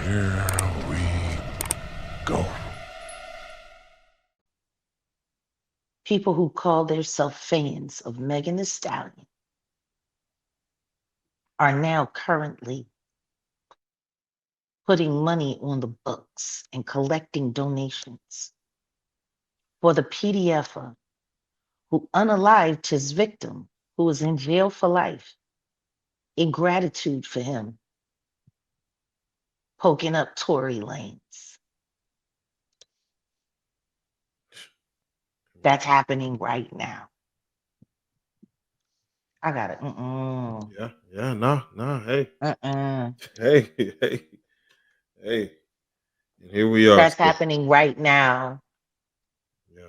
Here we go. People who call themselves fans of Megan Thee Stallion are now currently putting money on the books and collecting donations for the PDFer who unalived his victim, who was in jail for life, in gratitude for him poking up Tory Lanez. That's happening right now. I got it. Yeah, nah, hey, Uh-uh. hey, hey, hey. And here we are That's still. happening right now. Yeah.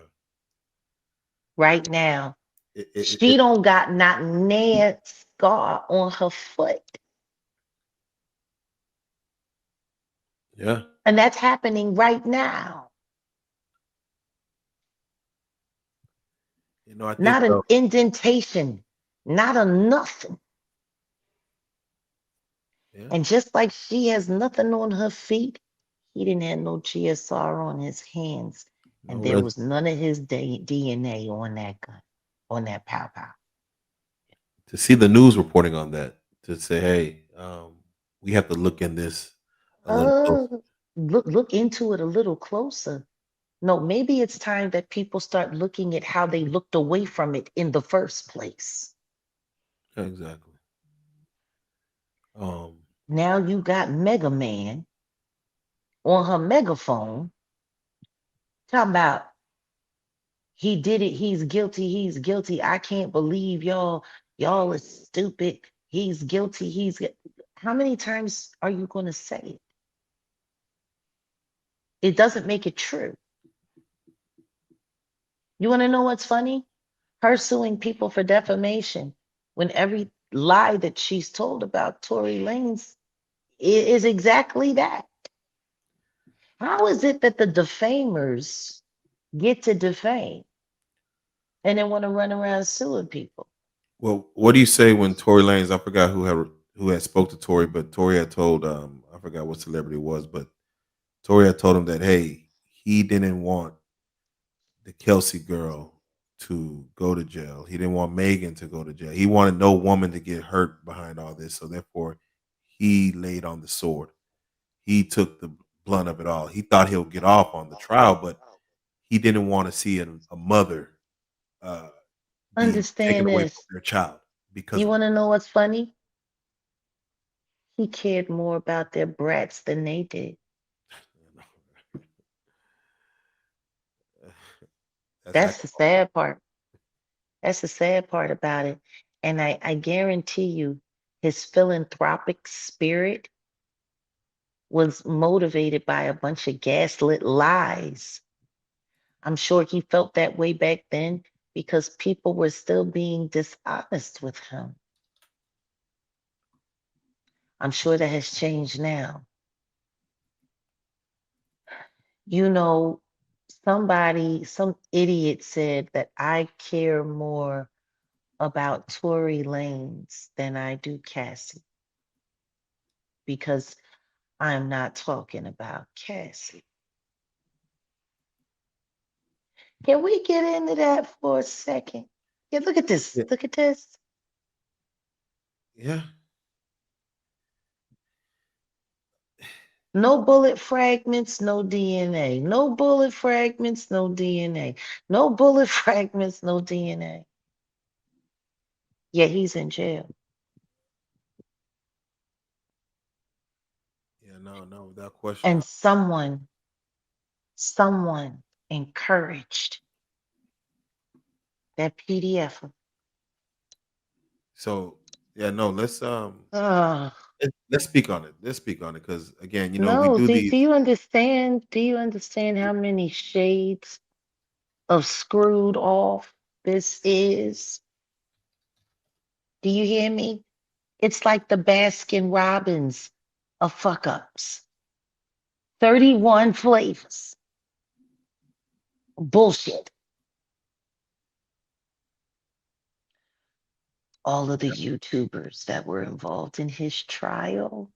Right now. It She don't got not nail scar on her foot. yeah. And that's happening right now. I think Not an indentation, not a nothing. yeah. And just like she has nothing on her feet, he didn't have no GSR on his hands. And No there res was none of his DNA on that gun, on that pow pow. to see the news reporting on that, to say, hey, we have to look in this a little closer. Look into it a little closer. No, maybe it's time that people start looking at how they looked away from it in the first place. Exactly. Um, Now you got Mega Man on her megaphone talking about he did it, he's guilty. I can't believe y'all is stupid. He's guilty. How many times are you going to say it? It doesn't make it true. You want to know what's funny? Her suing people for defamation when every lie that she's told about Tory Lanez is exactly that. How is it that the defamers get to defame and then want to run around suing people? well, what do you say when Tory Lanez? I forgot who had spoke to Tory, but Tory had told I forgot what celebrity it was, but Tory had told him that hey, he didn't want the Kelsey girl to go to jail. He didn't want Megan to go to jail. He wanted no woman to get hurt behind all this. So therefore, he laid on the sword. He took the blunt of it all. He thought he'll get off on the trial, but he didn't want to see a mother uh, be taken Understand away from this. their child because You of want to know what's funny? He cared more about their brats than they did. it. That's That's actually the sad part. That's the sad part about it. And I guarantee you, his philanthropic spirit was motivated by a bunch of gaslit lies. I'm sure he felt that way back then because people were still being dishonest with him. I'm sure that has changed now. You know, some idiot said that I care more about Tory Lanez than I do Cassie because I'm not talking about Cassie. Can we get into that for a second? Yeah, look at this. yeah, Look at this. yeah. No bullet fragments, no DNA. No bullet fragments, no DNA. No bullet fragments, no DNA. Yeah, he's in jail. Yeah, no, without question. And someone encouraged that PDF. So yeah, no, Oh, let's speak on it. Let's speak on it because again, we no. do Do these. you understand? Do you understand how many shades of screwed off this is? Do you hear me? It's like the Baskin Robbins of fuck ups. 31 flavors. Bullshit. All of the YouTubers that were involved in his trial,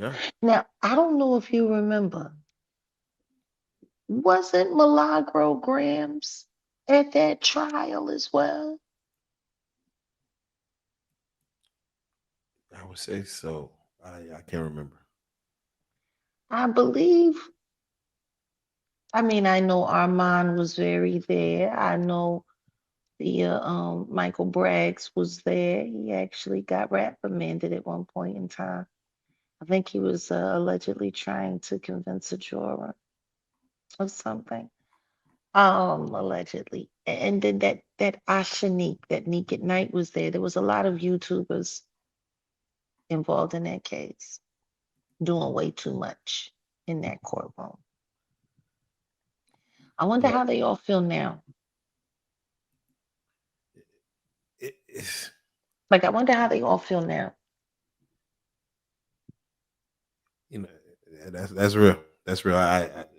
Yeah, Now, I don't know if you remember, wasn't Milagro Grams at that trial as well? I would say so. I can't remember. I believe, I mean, I know Armand was very there. I know the Michael Braggs was there. He actually got reprimanded at one point in time. I think he was allegedly trying to convince a juror of something. Allegedly. And then that Ashanique, that Neek at Night was there. There was a lot of YouTubers involved in that case, doing way too much in that courtroom. I wonder Well, how they all feel now. it's, Like, I wonder how they all feel now. you know, that's real. That's real.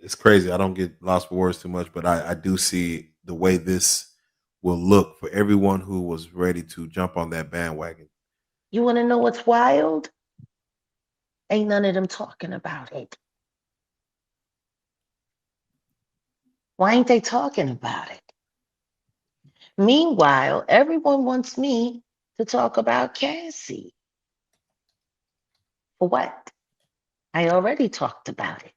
It's crazy. I don't get lost for words too much, but I do see the way this will look for everyone who was ready to jump on that bandwagon. You want to know what's wild? Ain't none of them talking about it. Why ain't they talking about it? Meanwhile, everyone wants me to talk about Cassie. For what? I already talked about it.